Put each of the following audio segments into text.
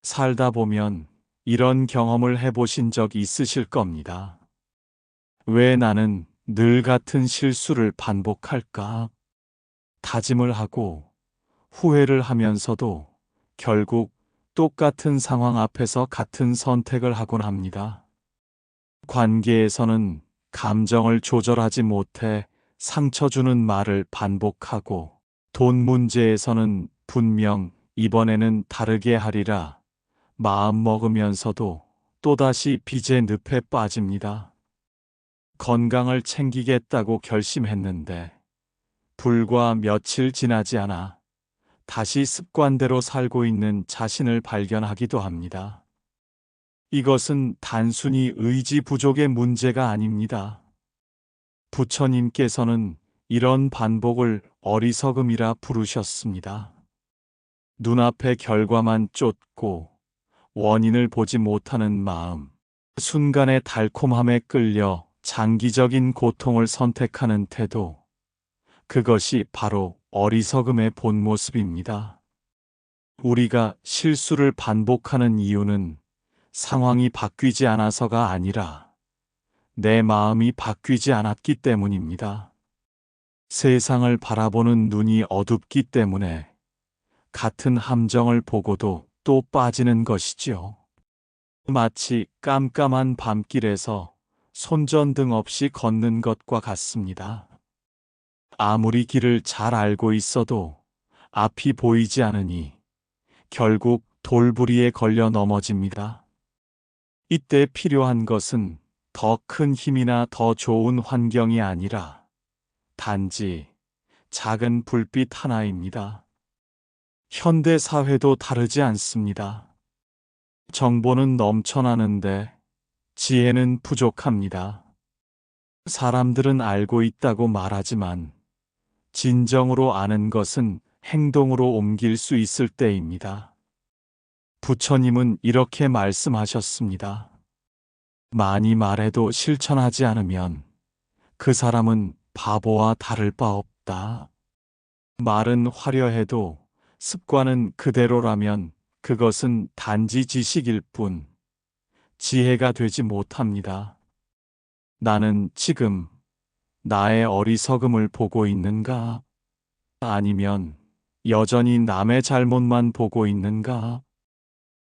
살다 보면 이런 경험을 해보신 적 있으실 겁니다. 왜 나는 늘 같은 실수를 반복할까? 다짐을 하고 후회를 하면서도 결국 똑같은 상황 앞에서 같은 선택을 하곤 합니다. 관계에서는 감정을 조절하지 못해 상처 주는 말을 반복하고, 돈 문제에서는 분명 이번에는 다르게 하리라 마음 먹으면서도 또다시 빚의 늪에 빠집니다. 건강을 챙기겠다고 결심했는데 불과 며칠 지나지 않아 다시 습관대로 살고 있는 자신을 발견하기도 합니다. 이것은 단순히 의지 부족의 문제가 아닙니다. 부처님께서는 이런 반복을 어리석음이라 부르셨습니다. 눈앞의 결과만 쫓고 원인을 보지 못하는 마음, 순간의 달콤함에 끌려 장기적인 고통을 선택하는 태도, 그것이 바로 어리석음의 본 모습입니다. 우리가 실수를 반복하는 이유는 상황이 바뀌지 않아서가 아니라 내 마음이 바뀌지 않았기 때문입니다. 세상을 바라보는 눈이 어둡기 때문에 같은 함정을 보고도 또 빠지는 것이지요. 마치 깜깜한 밤길에서 손전등 없이 걷는 것과 같습니다. 아무리 길을 잘 알고 있어도 앞이 보이지 않으니 결국 돌부리에 걸려 넘어집니다. 이때 필요한 것은 더 큰 힘이나 더 좋은 환경이 아니라 단지 작은 불빛 하나입니다. 현대 사회도 다르지 않습니다. 정보는 넘쳐나는데 지혜는 부족합니다. 사람들은 알고 있다고 말하지만 진정으로 아는 것은 행동으로 옮길 수 있을 때입니다. 부처님은 이렇게 말씀하셨습니다. 많이 말해도 실천하지 않으면 그 사람은 바보와 다를 바 없다. 말은 화려해도 습관은 그대로라면 그것은 단지 지식일 뿐 지혜가 되지 못합니다. 나는 지금 나의 어리석음을 보고 있는가? 아니면 여전히 남의 잘못만 보고 있는가?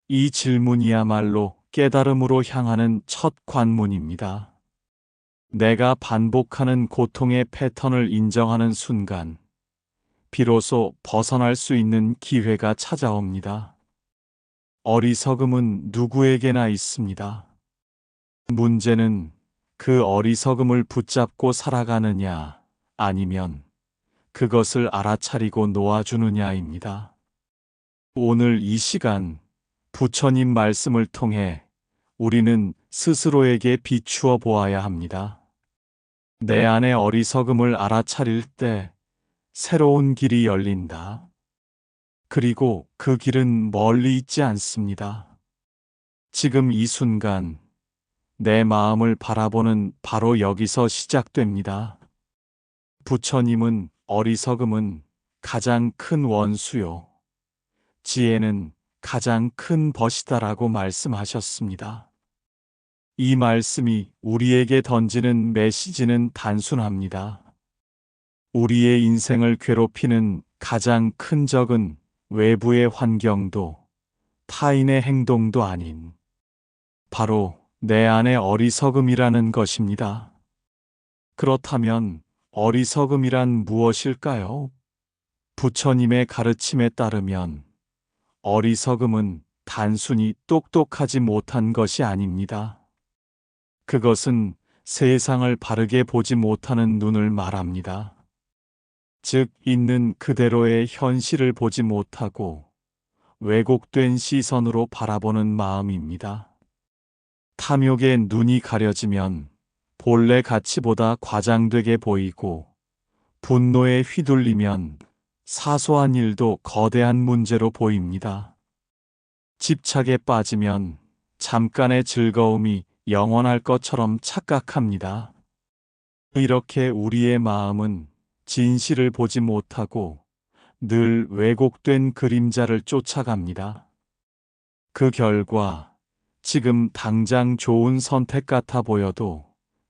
이 질문이야말로 깨달음으로 향하는 첫 관문입니다. 내가 반복하는 고통의 패턴을 인정하는 순간, 비로소 벗어날 수 있는 기회가 찾아옵니다. 어리석음은 누구에게나 있습니다. 문제는 그 어리석음을 붙잡고 살아가느냐, 아니면 그것을 알아차리고 놓아주느냐입니다. 오늘 이 시간, 부처님 말씀을 통해 우리는 스스로에게 비추어 보아야 합니다. 내 안의 어리석음을 알아차릴 때 새로운 길이 열린다. 그리고 그 길은 멀리 있지 않습니다. 지금 이 순간 내 마음을 바라보는 바로 여기서 시작됩니다. 부처님은 어리석음은 가장 큰 원수요, 지혜는 가장 큰 벗이다라고 말씀하셨습니다. 이 말씀이 우리에게 던지는 메시지는 단순합니다. 우리의 인생을 괴롭히는 가장 큰 적은 외부의 환경도 타인의 행동도 아닌 바로 내 안의 어리석음이라는 것입니다. 그렇다면 어리석음이란 무엇일까요? 부처님의 가르침에 따르면 어리석음은 단순히 똑똑하지 못한 것이 아닙니다. 그것은 세상을 바르게 보지 못하는 눈을 말합니다. 즉, 있는 그대로의 현실을 보지 못하고 왜곡된 시선으로 바라보는 마음입니다. 탐욕의 눈이 가려지면 본래 가치보다 과장되게 보이고, 분노에 휘둘리면 사소한 일도 거대한 문제로 보입니다. 집착에 빠지면 잠깐의 즐거움이 영원할 것처럼 착각합니다. 이렇게 우리의 마음은 진실을 보지 못하고 늘 왜곡된 그림자를 쫓아갑니다. 그 결과 지금 당장 좋은 선택 같아 보여도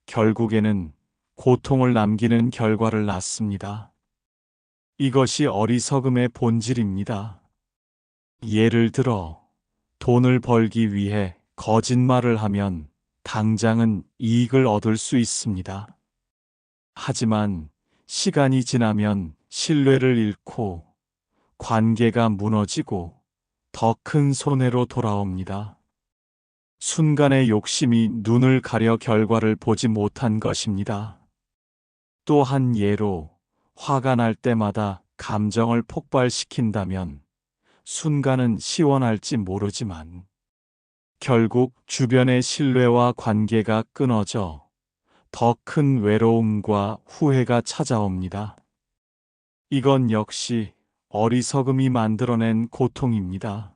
결국에는 고통을 남기는 결과를 낳습니다. 이것이 어리석음의 본질입니다. 예를 들어, 돈을 벌기 위해 거짓말을 하면 당장은 이익을 얻을 수 있습니다. 하지만 시간이 지나면 신뢰를 잃고 관계가 무너지고 더 큰 손해로 돌아옵니다. 순간의 욕심이 눈을 가려 결과를 보지 못한 것입니다. 또 한 예로, 화가 날 때마다 감정을 폭발시킨다면 순간은 시원할지 모르지만 결국 주변의 신뢰와 관계가 끊어져 더 큰 외로움과 후회가 찾아옵니다. 이건 역시 어리석음이 만들어낸 고통입니다.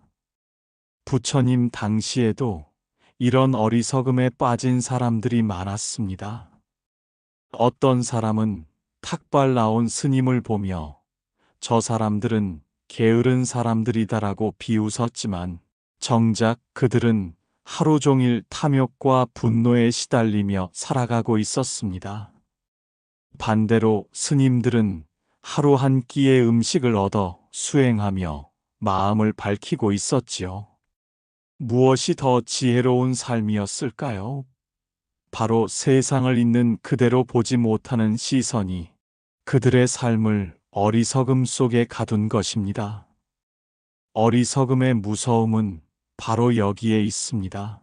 부처님 당시에도 이런 어리석음에 빠진 사람들이 많았습니다. 어떤 사람은 탁발 나온 스님을 보며 저 사람들은 게으른 사람들이다라고 비웃었지만 정작 그들은 하루 종일 탐욕과 분노에 시달리며 살아가고 있었습니다. 반대로 스님들은 하루 한 끼의 음식을 얻어 수행하며 마음을 밝히고 있었지요. 무엇이 더 지혜로운 삶이었을까요? 바로 세상을 있는 그대로 보지 못하는 시선이 그들의 삶을 어리석음 속에 가둔 것입니다. 어리석음의 무서움은 바로 여기에 있습니다.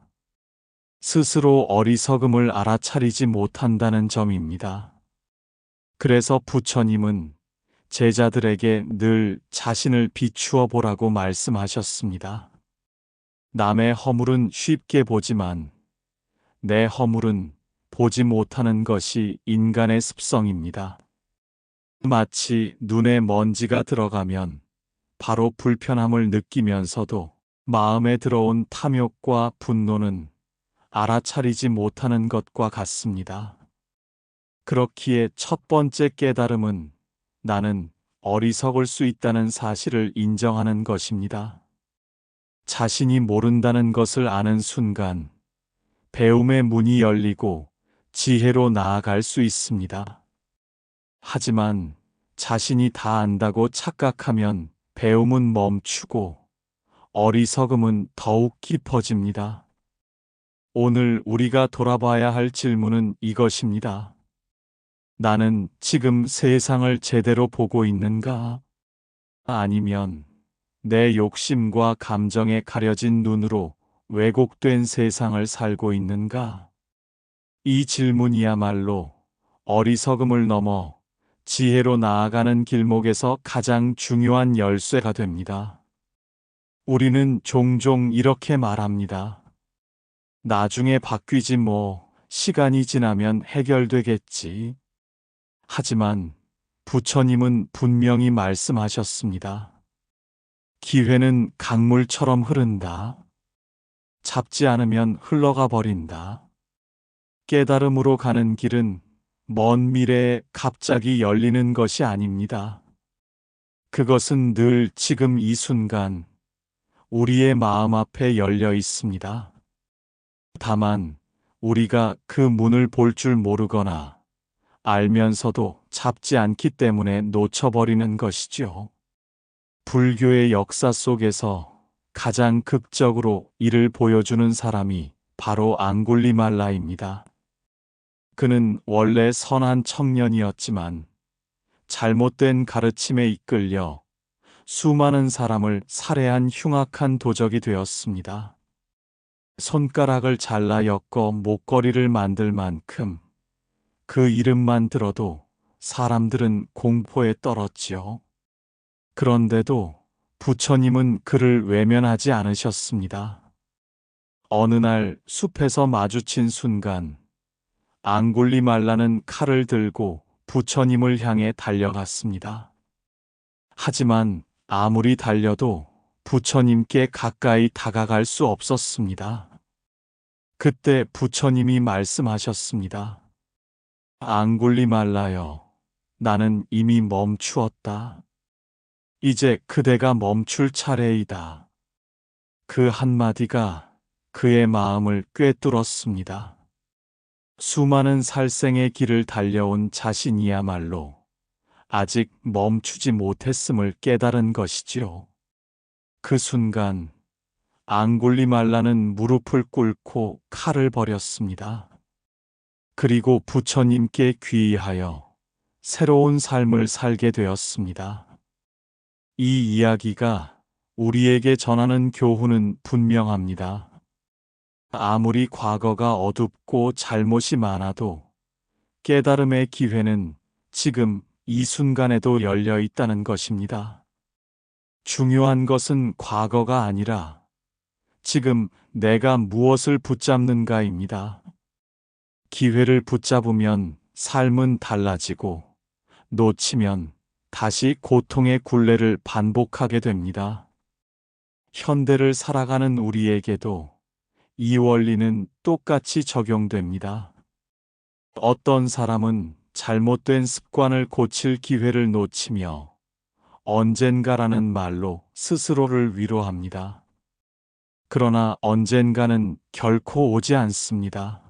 스스로 어리석음을 알아차리지 못한다는 점입니다. 그래서 부처님은 제자들에게 늘 자신을 비추어 보라고 말씀하셨습니다. 남의 허물은 쉽게 보지만 내 허물은 보지 못하는 것이 인간의 습성입니다. 마치 눈에 먼지가 들어가면 바로 불편함을 느끼면서도 마음에 들어온 탐욕과 분노는 알아차리지 못하는 것과 같습니다. 그렇기에 첫 번째 깨달음은 나는 어리석을 수 있다는 사실을 인정하는 것입니다. 자신이 모른다는 것을 아는 순간 배움의 문이 열리고 지혜로 나아갈 수 있습니다. 하지만 자신이 다 안다고 착각하면 배움은 멈추고 어리석음은 더욱 깊어집니다. 오늘 우리가 돌아봐야 할 질문은 이것입니다. 나는 지금 세상을 제대로 보고 있는가? 아니면 내 욕심과 감정에 가려진 눈으로 왜곡된 세상을 살고 있는가? 이 질문이야말로 어리석음을 넘어 지혜로 나아가는 길목에서 가장 중요한 열쇠가 됩니다. 우리는 종종 이렇게 말합니다. 나중에 바뀌지 뭐, 시간이 지나면 해결되겠지. 하지만 부처님은 분명히 말씀하셨습니다. 기회는 강물처럼 흐른다. 잡지 않으면 흘러가 버린다. 깨달음으로 가는 길은 먼 미래에 갑자기 열리는 것이 아닙니다. 그것은 늘 지금 이 순간 우리의 마음 앞에 열려 있습니다. 다만 우리가 그 문을 볼 줄 모르거나 알면서도 잡지 않기 때문에 놓쳐버리는 것이죠. 불교의 역사 속에서 가장 극적으로 이를 보여주는 사람이 바로 앙굴리말라입니다. 그는 원래 선한 청년이었지만 잘못된 가르침에 이끌려 수많은 사람을 살해한 흉악한 도적이 되었습니다. 손가락을 잘라 엮어 목걸이를 만들 만큼 그 이름만 들어도 사람들은 공포에 떨었지요. 그런데도 부처님은 그를 외면하지 않으셨습니다. 어느 날 숲에서 마주친 순간 앙굴리말라는 칼을 들고 부처님을 향해 달려갔습니다. 하지만 아무리 달려도 부처님께 가까이 다가갈 수 없었습니다. 그때 부처님이 말씀하셨습니다. 앙굴리말라여, 나는 이미 멈추었다. 이제 그대가 멈출 차례이다. 그 한마디가 그의 마음을 꿰뚫었습니다. 수많은 살생의 길을 달려온 자신이야말로 아직 멈추지 못했음을 깨달은 것이지요. 그 순간 앙굴리말라는 무릎을 꿇고 칼을 버렸습니다. 그리고 부처님께 귀의하여 새로운 삶을 살게 되었습니다. 이 이야기가 우리에게 전하는 교훈은 분명합니다. 아무리 과거가 어둡고 잘못이 많아도 깨달음의 기회는 지금 이 순간에도 열려 있다는 것입니다. 중요한 것은 과거가 아니라 지금 내가 무엇을 붙잡는가입니다. 기회를 붙잡으면 삶은 달라지고 놓치면 다시 고통의 굴레를 반복하게 됩니다. 현대를 살아가는 우리에게도 이 원리는 똑같이 적용됩니다. 어떤 사람은 잘못된 습관을 고칠 기회를 놓치며 언젠가라는 말로 스스로를 위로합니다. 그러나 언젠가는 결코 오지 않습니다.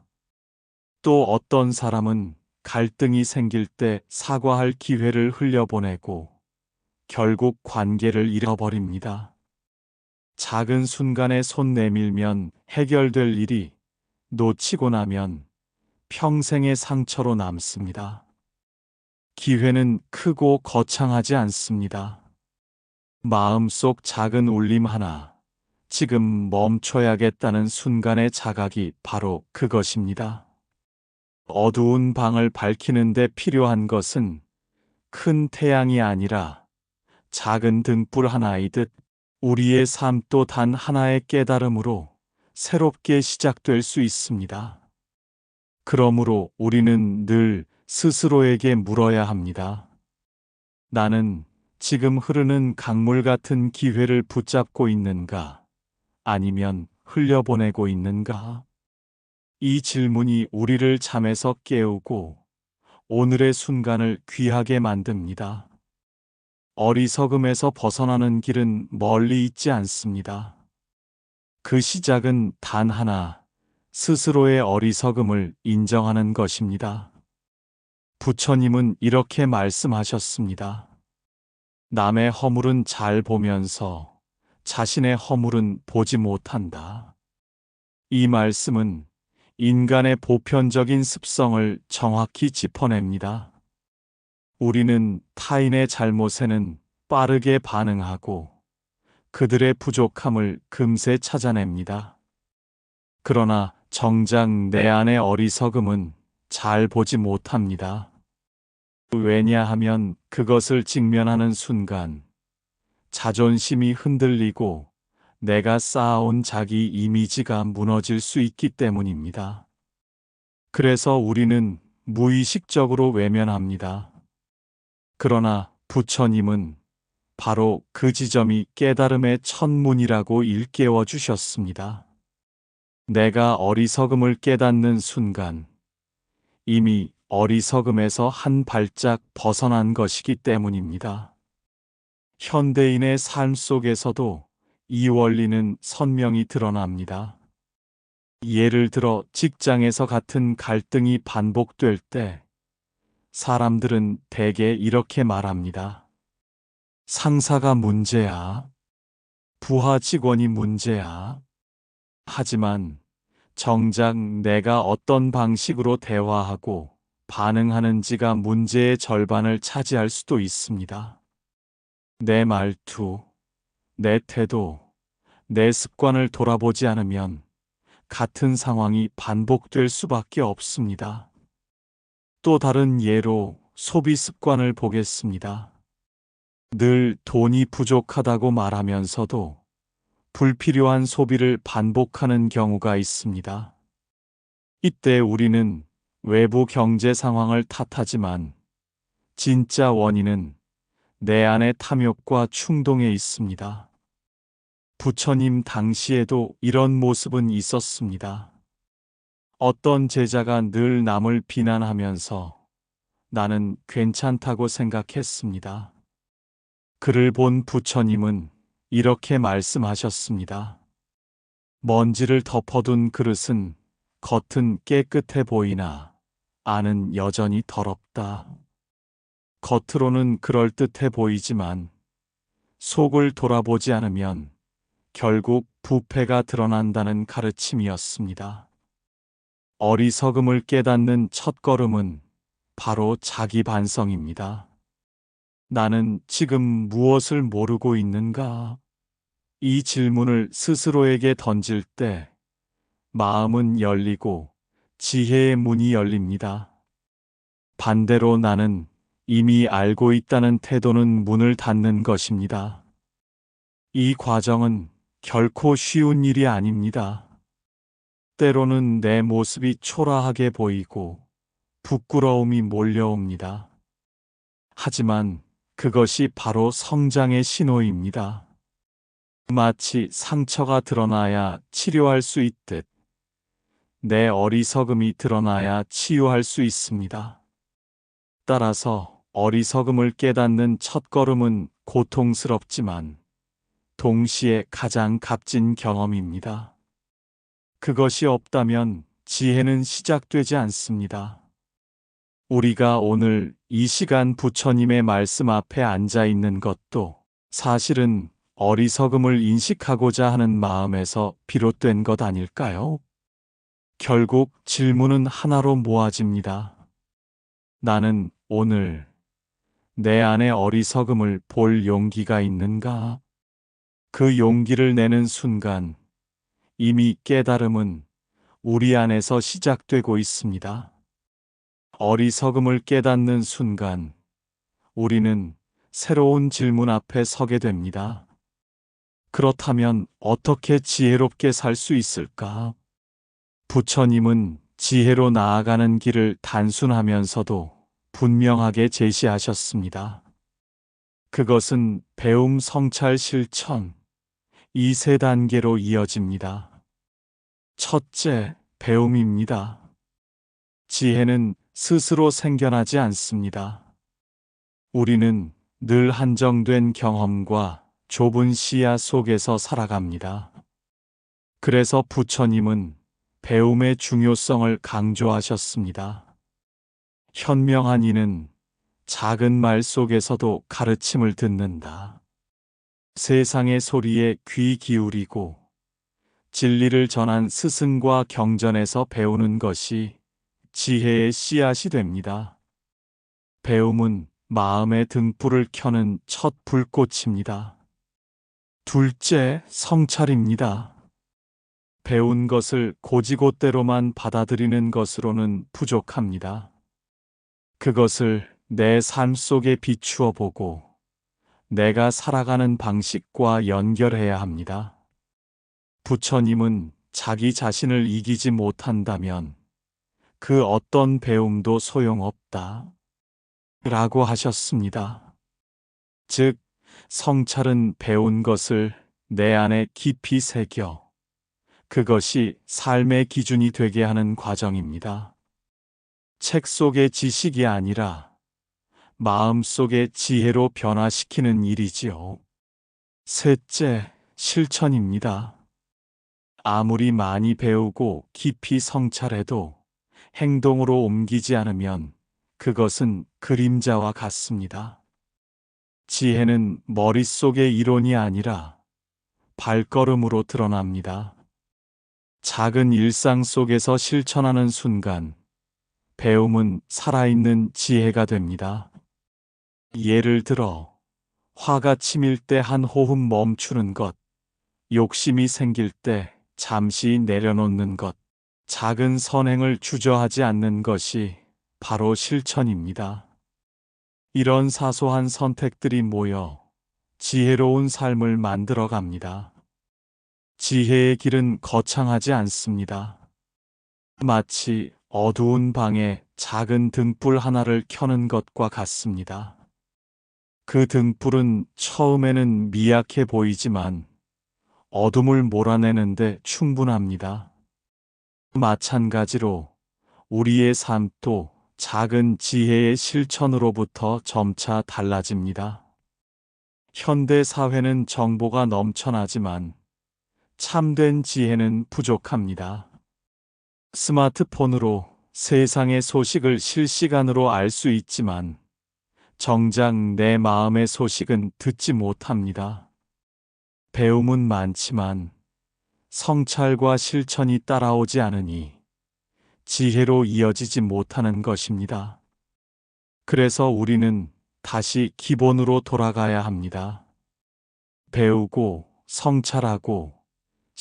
또 어떤 사람은 갈등이 생길 때 사과할 기회를 흘려보내고 결국 관계를 잃어버립니다. 작은 순간에 손 내밀면 해결될 일이 놓치고 나면 평생의 상처로 남습니다. 기회는 크고 거창하지 않습니다. 마음속 작은 울림 하나, 지금 멈춰야겠다는 순간의 자각이 바로 그것입니다. 어두운 방을 밝히는 데 필요한 것은 큰 태양이 아니라 작은 등불 하나이듯 우리의 삶도 단 하나의 깨달음으로 새롭게 시작될 수 있습니다. 그러므로 우리는 늘 스스로에게 물어야 합니다. 나는 지금 흐르는 강물 같은 기회를 붙잡고 있는가? 아니면 흘려보내고 있는가? 이 질문이 우리를 잠에서 깨우고 오늘의 순간을 귀하게 만듭니다. 어리석음에서 벗어나는 길은 멀리 있지 않습니다. 그 시작은 단 하나, 스스로의 어리석음을 인정하는 것입니다. 부처님은 이렇게 말씀하셨습니다. 남의 허물은 잘 보면서 자신의 허물은 보지 못한다. 이 말씀은 인간의 보편적인 습성을 정확히 짚어냅니다. 우리는 타인의 잘못에는 빠르게 반응하고 그들의 부족함을 금세 찾아냅니다. 그러나 정작 내 안의 어리석음은 잘 보지 못합니다. 왜냐하면 그것을 직면하는 순간 자존심이 흔들리고 내가 쌓아온 자기 이미지가 무너질 수 있기 때문입니다. 그래서 우리는 무의식적으로 외면합니다. 그러나 부처님은 바로 그 지점이 깨달음의 첫문이라고 일깨워 주셨습니다. 내가 어리석음을 깨닫는 순간 이미 어리석음에서 한 발짝 벗어난 것이기 때문입니다. 현대인의 삶 속에서도 이 원리는 선명히 드러납니다. 예를 들어 직장에서 같은 갈등이 반복될 때 사람들은 대개 이렇게 말합니다. 상사가 문제야. 부하 직원이 문제야. 하지만 정작 내가 어떤 방식으로 대화하고 반응하는지가 문제의 절반을 차지할 수도 있습니다. 내 말투, 내 태도, 내 습관을 돌아보지 않으면 같은 상황이 반복될 수밖에 없습니다. 또 다른 예로 소비 습관을 보겠습니다. 늘 돈이 부족하다고 말하면서도 불필요한 소비를 반복하는 경우가 있습니다. 이때 우리는 외부 경제 상황을 탓하지만 진짜 원인은 내 안의 탐욕과 충동에 있습니다. 부처님 당시에도 이런 모습은 있었습니다. 어떤 제자가 늘 남을 비난하면서 나는 괜찮다고 생각했습니다. 그를 본 부처님은 이렇게 말씀하셨습니다. 먼지를 덮어둔 그릇은 겉은 깨끗해 보이나 안은 여전히 더럽다. 겉으로는 그럴듯해 보이지만 속을 돌아보지 않으면 결국 부패가 드러난다는 가르침이었습니다. 어리석음을 깨닫는 첫걸음은 바로 자기 반성입니다. 나는 지금 무엇을 모르고 있는가? 이 질문을 스스로에게 던질 때 마음은 열리고 지혜의 문이 열립니다. 반대로 나는 이미 알고 있다는 태도는 문을 닫는 것입니다. 이 과정은 결코 쉬운 일이 아닙니다. 때로는 내 모습이 초라하게 보이고 부끄러움이 몰려옵니다. 하지만 그것이 바로 성장의 신호입니다. 마치 상처가 드러나야 치료할 수 있듯 내 어리석음이 드러나야 치유할 수 있습니다. 따라서 어리석음을 깨닫는 첫걸음은 고통스럽지만 동시에 가장 값진 경험입니다. 그것이 없다면 지혜는 시작되지 않습니다. 우리가 오늘 이 시간 부처님의 말씀 앞에 앉아 있는 것도 사실은 어리석음을 인식하고자 하는 마음에서 비롯된 것 아닐까요? 결국 질문은 하나로 모아집니다. 나는 오늘 내 안에 어리석음을 볼 용기가 있는가? 그 용기를 내는 순간 이미 깨달음은 우리 안에서 시작되고 있습니다. 어리석음을 깨닫는 순간 우리는 새로운 질문 앞에 서게 됩니다. 그렇다면 어떻게 지혜롭게 살 수 있을까? 부처님은 지혜로 나아가는 길을 단순하면서도 분명하게 제시하셨습니다. 그것은 배움, 성찰, 실천, 이 세 단계로 이어집니다. 첫째, 배움입니다. 지혜는 스스로 생겨나지 않습니다. 우리는 늘 한정된 경험과 좁은 시야 속에서 살아갑니다. 그래서 부처님은 배움의 중요성을 강조하셨습니다. 현명한 이는 작은 말 속에서도 가르침을 듣는다. 세상의 소리에 귀 기울이고 진리를 전한 스승과 경전에서 배우는 것이 지혜의 씨앗이 됩니다. 배움은 마음의 등불을 켜는 첫 불꽃입니다. 둘째, 성찰입니다. 배운 것을 고지고대로만 받아들이는 것으로는 부족합니다. 그것을 내 삶 속에 비추어 보고 내가 살아가는 방식과 연결해야 합니다. 부처님은 자기 자신을 이기지 못한다면 그 어떤 배움도 소용없다 라고 하셨습니다. 즉, 성찰은 배운 것을 내 안에 깊이 새겨 그것이 삶의 기준이 되게 하는 과정입니다. 책 속의 지식이 아니라 마음 속의 지혜로 변화시키는 일이지요. 셋째, 실천입니다. 아무리 많이 배우고 깊이 성찰해도 행동으로 옮기지 않으면 그것은 그림자와 같습니다. 지혜는 머릿속의 이론이 아니라 발걸음으로 드러납니다. 작은 일상 속에서 실천하는 순간 배움은 살아있는 지혜가 됩니다. 예를 들어 화가 치밀 때 한 호흡 멈추는 것, 욕심이 생길 때 잠시 내려놓는 것, 작은 선행을 주저하지 않는 것이 바로 실천입니다. 이런 사소한 선택들이 모여 지혜로운 삶을 만들어 갑니다. 지혜의 길은 거창하지 않습니다. 마치 어두운 방에 작은 등불 하나를 켜는 것과 같습니다. 그 등불은 처음에는 미약해 보이지만 어둠을 몰아내는데 충분합니다. 마찬가지로 우리의 삶도 작은 지혜의 실천으로부터 점차 달라집니다. 현대 사회는 정보가 넘쳐나지만 참된 지혜는 부족합니다. 스마트폰으로 세상의 소식을 실시간으로 알 수 있지만 정작 내 마음의 소식은 듣지 못합니다. 배움은 많지만 성찰과 실천이 따라오지 않으니 지혜로 이어지지 못하는 것입니다. 그래서 우리는 다시 기본으로 돌아가야 합니다. 배우고 성찰하고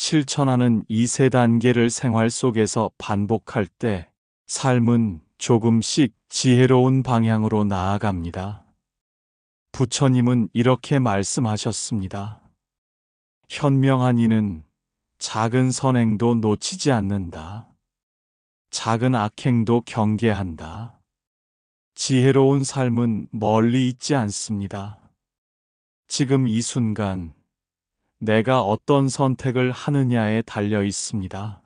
실천하는 이 세 단계를 생활 속에서 반복할 때 삶은 조금씩 지혜로운 방향으로 나아갑니다. 부처님은 이렇게 말씀하셨습니다. 현명한 이는 작은 선행도 놓치지 않는다. 작은 악행도 경계한다. 지혜로운 삶은 멀리 있지 않습니다. 지금 이 순간 내가 어떤 선택을 하느냐에 달려 있습니다.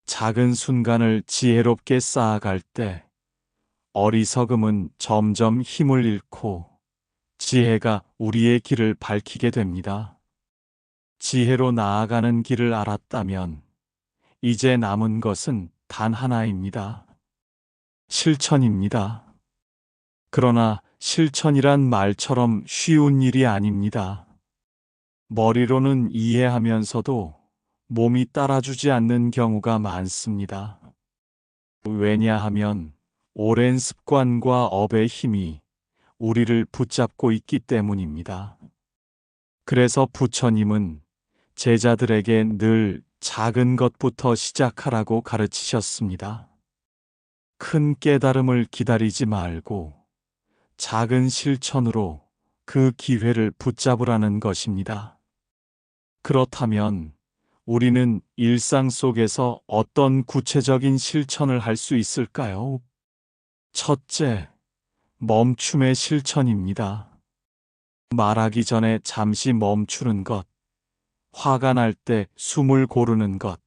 작은 순간을 지혜롭게 쌓아갈 때 어리석음은 점점 힘을 잃고 지혜가 우리의 길을 밝히게 됩니다. 지혜로 나아가는 길을 알았다면 이제 남은 것은 단 하나입니다. 실천입니다. 그러나 실천이란 말처럼 쉬운 일이 아닙니다. 머리로는 이해하면서도 몸이 따라주지 않는 경우가 많습니다. 왜냐하면 오랜 습관과 업의 힘이 우리를 붙잡고 있기 때문입니다. 그래서 부처님은 제자들에게 늘 작은 것부터 시작하라고 가르치셨습니다. 큰 깨달음을 기다리지 말고 작은 실천으로 그 기회를 붙잡으라는 것입니다. 그렇다면 우리는 일상 속에서 어떤 구체적인 실천을 할 수 있을까요? 첫째, 멈춤의 실천입니다. 말하기 전에 잠시 멈추는 것, 화가 날 때 숨을 고르는 것,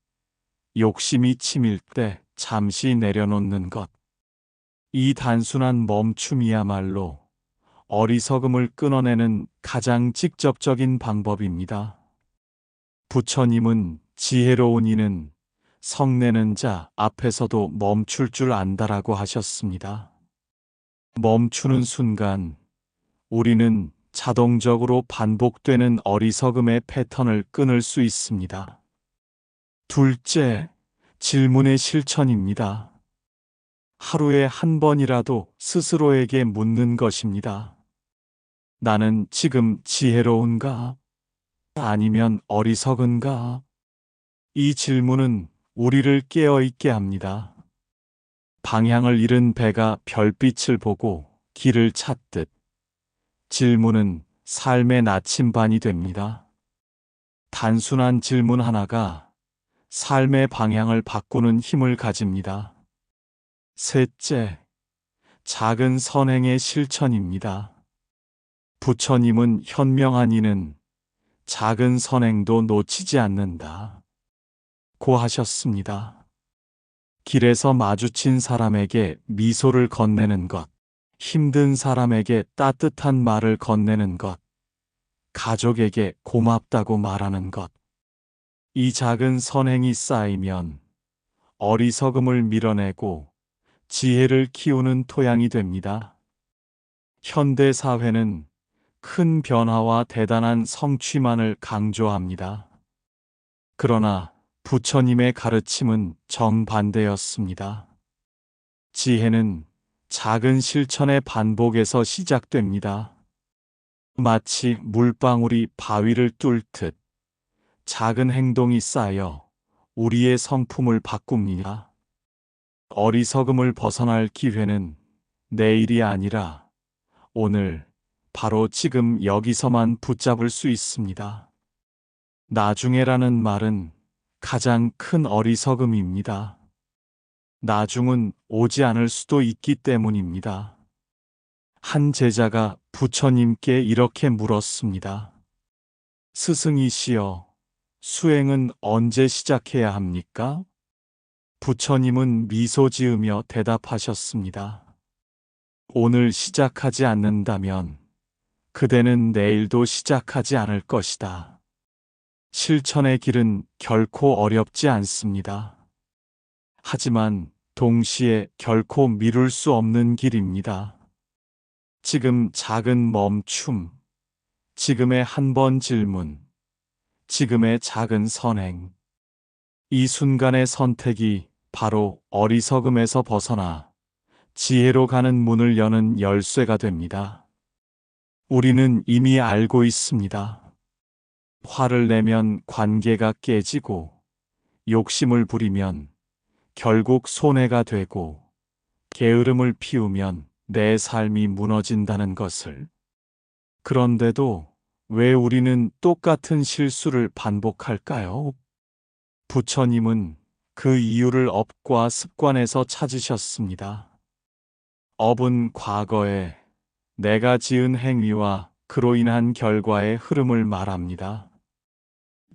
욕심이 치밀 때 잠시 내려놓는 것. 이 단순한 멈춤이야말로 어리석음을 끊어내는 가장 직접적인 방법입니다. 부처님은 지혜로운 이는 성내는 자 앞에서도 멈출 줄 안다라고 하셨습니다. 멈추는 순간 우리는 자동적으로 반복되는 어리석음의 패턴을 끊을 수 있습니다. 둘째, 질문의 실천입니다. 하루에 한 번이라도 스스로에게 묻는 것입니다. 나는 지금 지혜로운가? 아니면 어리석은가? 이 질문은 우리를 깨어있게 합니다. 방향을 잃은 배가 별빛을 보고 길을 찾듯 질문은 삶의 나침반이 됩니다. 단순한 질문 하나가 삶의 방향을 바꾸는 힘을 가집니다. 셋째, 작은 선행의 실천입니다. 부처님은 현명한 이는 작은 선행도 놓치지 않는다 고 하셨습니다. 길에서 마주친 사람에게 미소를 건네는 것, 힘든 사람에게 따뜻한 말을 건네는 것, 가족에게 고맙다고 말하는 것. 이 작은 선행이 쌓이면 어리석음을 밀어내고 지혜를 키우는 토양이 됩니다. 현대 사회는 큰 변화와 대단한 성취만을 강조합니다. 그러나 부처님의 가르침은 정반대였습니다. 지혜는 작은 실천의 반복에서 시작됩니다. 마치 물방울이 바위를 뚫듯 작은 행동이 쌓여 우리의 성품을 바꿉니다. 어리석음을 벗어날 기회는 내일이 아니라 오늘, 바로 지금 여기서만 붙잡을 수 있습니다. 나중에라는 말은 가장 큰 어리석음입니다. 나중은 오지 않을 수도 있기 때문입니다. 한 제자가 부처님께 이렇게 물었습니다. 스승이시여, 수행은 언제 시작해야 합니까? 부처님은 미소 지으며 대답하셨습니다. 오늘 시작하지 않는다면 그대는 내일도 시작하지 않을 것이다. 실천의 길은 결코 어렵지 않습니다. 하지만 동시에 결코 미룰 수 없는 길입니다. 지금 작은 멈춤, 지금의 한 번 질문, 지금의 작은 선행. 이 순간의 선택이 바로 어리석음에서 벗어나 지혜로 가는 문을 여는 열쇠가 됩니다. 우리는 이미 알고 있습니다. 화를 내면 관계가 깨지고, 욕심을 부리면 결국 손해가 되고, 게으름을 피우면 내 삶이 무너진다는 것을. 그런데도 왜 우리는 똑같은 실수를 반복할까요? 부처님은 그 이유를 업과 습관에서 찾으셨습니다. 업은 과거에 내가 지은 행위와 그로 인한 결과의 흐름을 말합니다.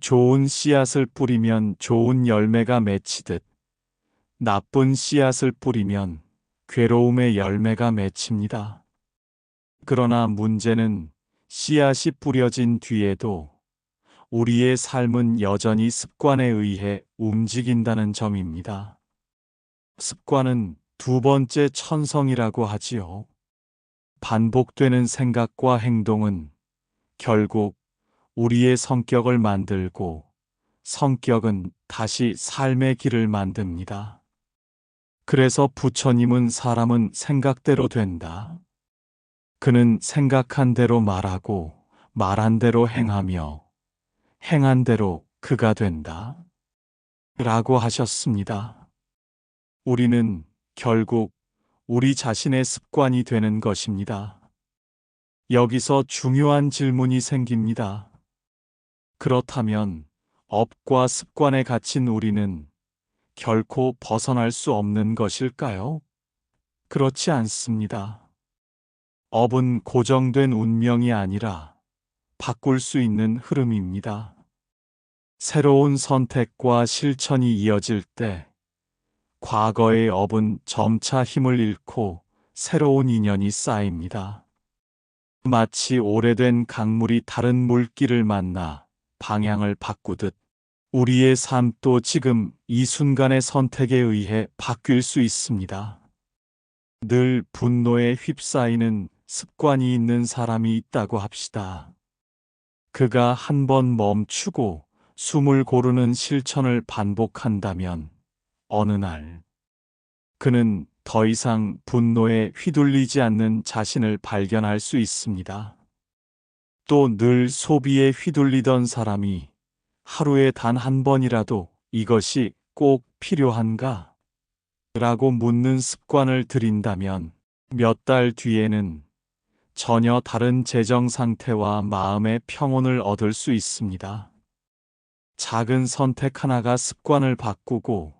좋은 씨앗을 뿌리면 좋은 열매가 맺히듯 나쁜 씨앗을 뿌리면 괴로움의 열매가 맺힙니다. 그러나 문제는 씨앗이 뿌려진 뒤에도 우리의 삶은 여전히 습관에 의해 움직인다는 점입니다. 습관은 두 번째 천성이라고 하지요. 반복되는 생각과 행동은 결국 우리의 성격을 만들고, 성격은 다시 삶의 길을 만듭니다. 그래서 부처님은 사람은 생각대로 된다. 그는 생각한 대로 말하고 말한 대로 행하며 행한 대로 그가 된다. 라고 하셨습니다. 우리는 결국 우리 자신의 습관이 되는 것입니다. 여기서 중요한 질문이 생깁니다. 그렇다면 업과 습관에 갇힌 우리는 결코 벗어날 수 없는 것일까요? 그렇지 않습니다. 업은 고정된 운명이 아니라 바꿀 수 있는 흐름입니다. 새로운 선택과 실천이 이어질 때 과거의 업은 점차 힘을 잃고 새로운 인연이 쌓입니다. 마치 오래된 강물이 다른 물길을 만나 방향을 바꾸듯 우리의 삶도 지금 이 순간의 선택에 의해 바뀔 수 있습니다. 늘 분노에 휩싸이는 습관이 있는 사람이 있다고 합시다. 그가 한 번 멈추고 숨을 고르는 실천을 반복한다면 어느 날 그는 더 이상 분노에 휘둘리지 않는 자신을 발견할 수 있습니다. 또 늘 소비에 휘둘리던 사람이 하루에 단 한 번이라도 이것이 꼭 필요한가? 라고 묻는 습관을 들인다면 몇 달 뒤에는 전혀 다른 재정 상태와 마음의 평온을 얻을 수 있습니다. 작은 선택 하나가 습관을 바꾸고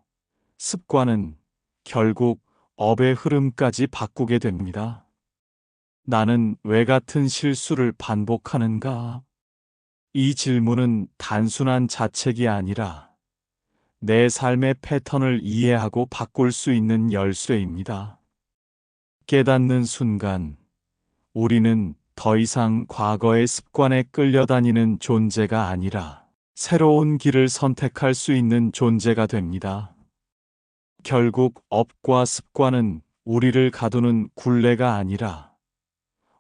습관은 결국 업의 흐름까지 바꾸게 됩니다. 나는 왜 같은 실수를 반복하는가? 이 질문은 단순한 자책이 아니라 내 삶의 패턴을 이해하고 바꿀 수 있는 열쇠입니다. 깨닫는 순간 우리는 더 이상 과거의 습관에 끌려다니는 존재가 아니라 새로운 길을 선택할 수 있는 존재가 됩니다. 결국 업과 습관은 우리를 가두는 굴레가 아니라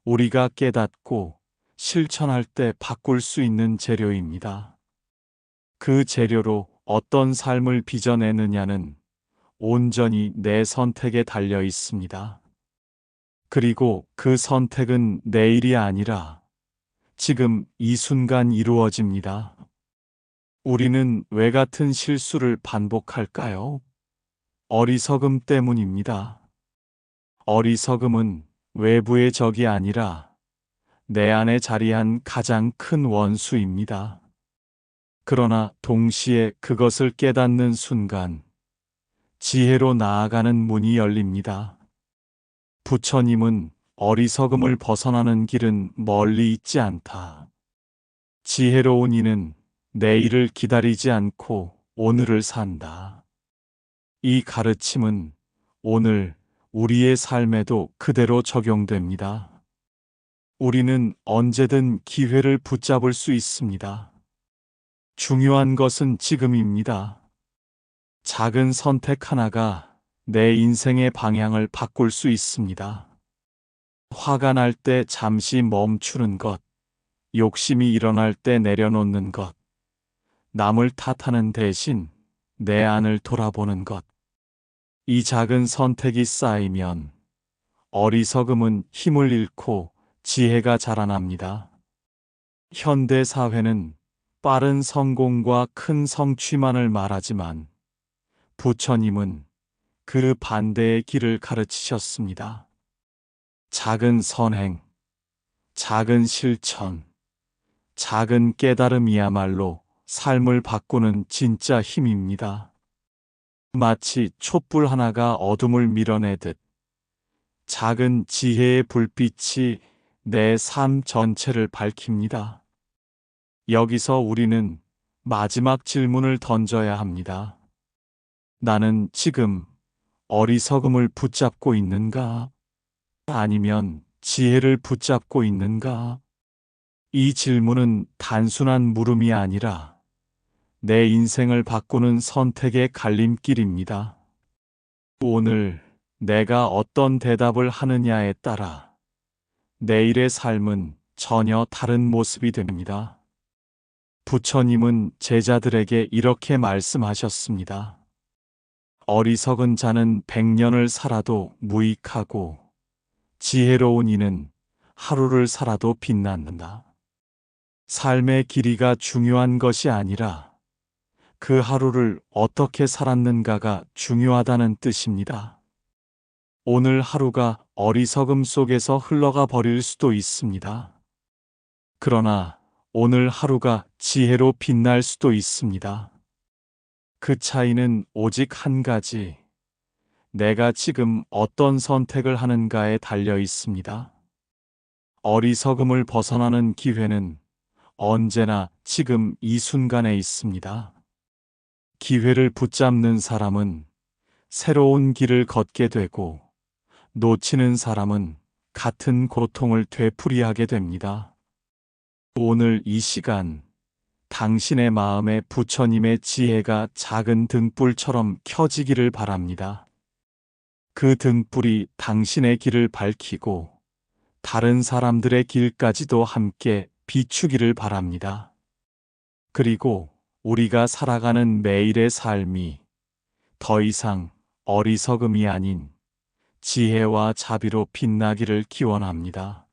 우리가 깨닫고 실천할 때 바꿀 수 있는 재료입니다. 그 재료로 어떤 삶을 빚어내느냐는 온전히 내 선택에 달려 있습니다. 그리고 그 선택은 내일이 아니라 지금 이 순간 이루어집니다. 우리는 왜 같은 실수를 반복할까요? 어리석음 때문입니다. 어리석음은 외부의 적이 아니라 내 안에 자리한 가장 큰 원수입니다. 그러나 동시에 그것을 깨닫는 순간 지혜로 나아가는 문이 열립니다. 부처님은 어리석음을 벗어나는 길은 멀리 있지 않다. 지혜로운 이는 내일을 기다리지 않고 오늘을 산다. 이 가르침은 오늘 우리의 삶에도 그대로 적용됩니다. 우리는 언제든 기회를 붙잡을 수 있습니다. 중요한 것은 지금입니다. 작은 선택 하나가 내 인생의 방향을 바꿀 수 있습니다. 화가 날 때 잠시 멈추는 것, 욕심이 일어날 때 내려놓는 것, 남을 탓하는 대신 내 안을 돌아보는 것. 이 작은 선택이 쌓이면 어리석음은 힘을 잃고 지혜가 자라납니다. 현대 사회는 빠른 성공과 큰 성취만을 말하지만 부처님은 그 반대의 길을 가르치셨습니다. 작은 선행, 작은 실천, 작은 깨달음이야말로 삶을 바꾸는 진짜 힘입니다. 마치 촛불 하나가 어둠을 밀어내듯 작은 지혜의 불빛이 내 삶 전체를 밝힙니다. 여기서 우리는 마지막 질문을 던져야 합니다. 나는 지금 어리석음을 붙잡고 있는가? 아니면 지혜를 붙잡고 있는가? 이 질문은 단순한 물음이 아니라 내 인생을 바꾸는 선택의 갈림길입니다. 오늘 내가 어떤 대답을 하느냐에 따라 내일의 삶은 전혀 다른 모습이 됩니다. 부처님은 제자들에게 이렇게 말씀하셨습니다. 어리석은 자는 100년을 살아도 무익하고 지혜로운 이는 하루를 살아도 빛난다. 삶의 길이가 중요한 것이 아니라 그 하루를 어떻게 살았는가가 중요하다는 뜻입니다. 오늘 하루가 어리석음 속에서 흘러가 버릴 수도 있습니다. 그러나 오늘 하루가 지혜로 빛날 수도 있습니다. 그 차이는 오직 한 가지, 내가 지금 어떤 선택을 하는가에 달려 있습니다. 어리석음을 벗어나는 기회는 언제나 지금 이 순간에 있습니다. 기회를 붙잡는 사람은 새로운 길을 걷게 되고, 놓치는 사람은 같은 고통을 되풀이하게 됩니다. 오늘 이 시간, 당신의 마음에 부처님의 지혜가 작은 등불처럼 켜지기를 바랍니다. 그 등불이 당신의 길을 밝히고 다른 사람들의 길까지도 함께 비추기를 바랍니다. 그리고 우리가 살아가는 매일의 삶이 더 이상 어리석음이 아닌 지혜와 자비로 빛나기를 기원합니다.